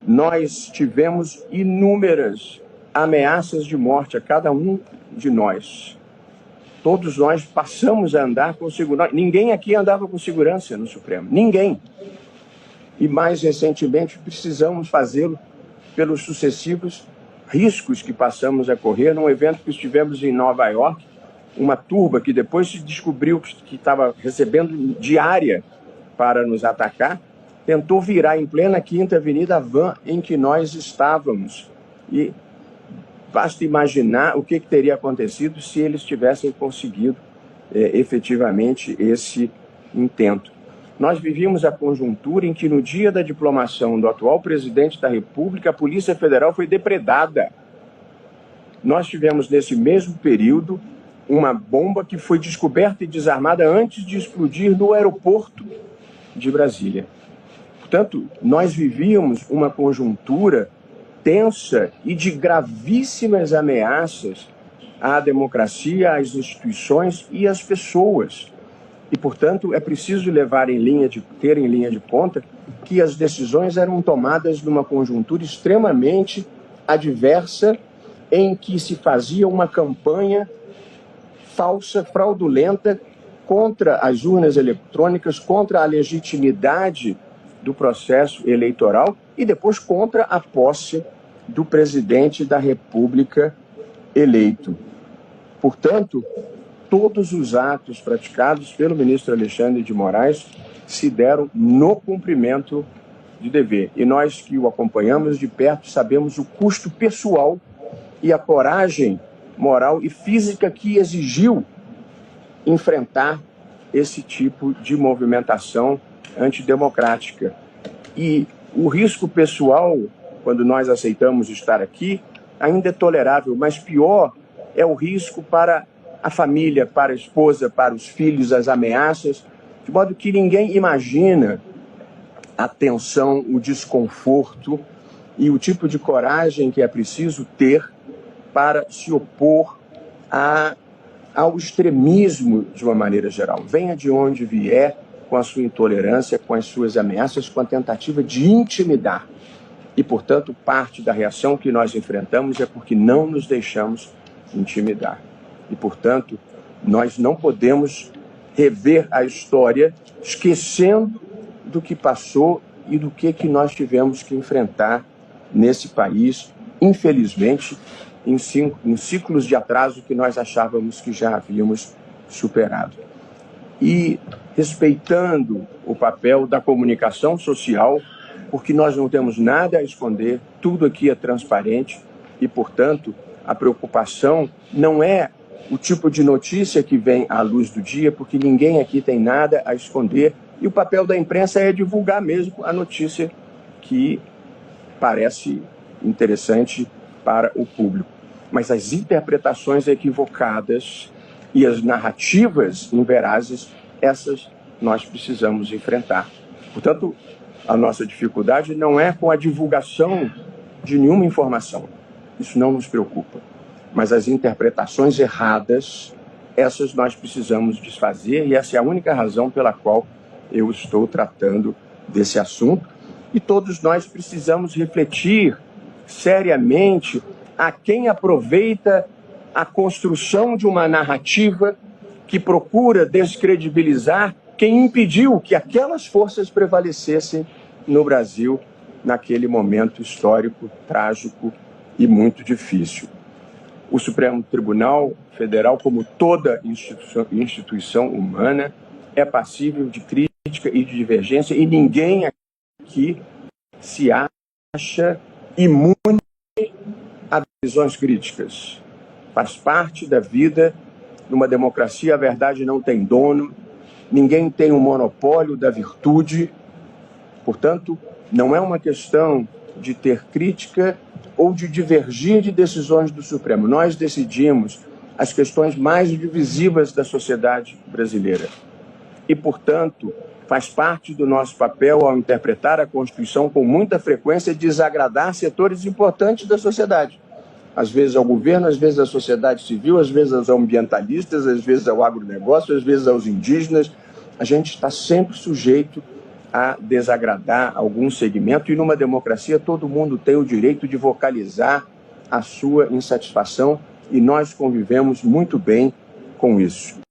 nós tivemos inúmeras ameaças de morte a cada um de nós. Todos nós passamos a andar com segurança. Ninguém aqui andava com segurança no Supremo. Ninguém. E mais recentemente precisamos fazê-lo pelos sucessivos riscos que passamos a correr num evento que estivemos em Nova York, uma turba que depois se descobriu que estava recebendo diária para nos atacar, tentou virar em plena Quinta Avenida a van em que nós estávamos. E basta imaginar o que teria acontecido se eles tivessem conseguido efetivamente esse intento. Nós vivíamos a conjuntura em que, no dia da diplomação do atual presidente da República, a Polícia Federal foi depredada. Nós tivemos, nesse mesmo período, uma bomba que foi descoberta e desarmada antes de explodir no aeroporto de Brasília. Portanto, nós vivíamos uma conjuntura tensa e de gravíssimas ameaças à democracia, às instituições e às pessoas. E, portanto, é preciso ter em linha de conta que as decisões eram tomadas numa conjuntura extremamente adversa, em que se fazia uma campanha falsa, fraudulenta, contra as urnas eletrônicas, contra a legitimidade do processo eleitoral e depois contra a posse do presidente da República eleito. Portanto, todos os atos praticados pelo ministro Alexandre de Moraes se deram no cumprimento de dever. E nós que o acompanhamos de perto sabemos o custo pessoal e a coragem moral e física que exigiu enfrentar esse tipo de movimentação antidemocrática. E o risco pessoal, quando nós aceitamos estar aqui, ainda é tolerável, mas pior é o risco para a família, para a esposa, para os filhos, as ameaças, de modo que ninguém imagina a tensão, o desconforto e o tipo de coragem que é preciso ter para se opor ao extremismo de uma maneira geral. Venha de onde vier, com a sua intolerância, com as suas ameaças, com a tentativa de intimidar. E, portanto, parte da reação que nós enfrentamos é porque não nos deixamos intimidar. E, portanto, nós não podemos rever a história esquecendo do que passou e do que nós tivemos que enfrentar nesse país, infelizmente, em ciclos de atraso que nós achávamos que já havíamos superado. E respeitando o papel da comunicação social, porque nós não temos nada a esconder, tudo aqui é transparente e, portanto, a preocupação não é o tipo de notícia que vem à luz do dia, porque ninguém aqui tem nada a esconder, e o papel da imprensa é divulgar mesmo a notícia que parece interessante para o público. Mas as interpretações equivocadas e as narrativas inverazes, essas nós precisamos enfrentar. Portanto, a nossa dificuldade não é com a divulgação de nenhuma informação. Isso não nos preocupa. Mas as interpretações erradas, essas nós precisamos desfazer, e essa é a única razão pela qual eu estou tratando desse assunto. E todos nós precisamos refletir seriamente a quem aproveita a construção de uma narrativa que procura descredibilizar quem impediu que aquelas forças prevalecessem no Brasil naquele momento histórico, trágico e muito difícil. O Supremo Tribunal Federal, como toda instituição humana, é passível de crítica e de divergência, e ninguém aqui se acha imune a visões críticas. Faz parte da vida. Numa democracia, a verdade não tem dono, ninguém tem o monopólio da virtude. Portanto, não é uma questão de ter crítica ou de divergir de decisões do Supremo. Nós decidimos as questões mais divisivas da sociedade brasileira. E, portanto, faz parte do nosso papel, ao interpretar a Constituição, com muita frequência, desagradar setores importantes da sociedade. Às vezes ao governo, às vezes à sociedade civil, às vezes aos ambientalistas, às vezes ao agronegócio, às vezes aos indígenas. A gente está sempre sujeito a desagradar algum segmento, e numa democracia todo mundo tem o direito de vocalizar a sua insatisfação, e nós convivemos muito bem com isso.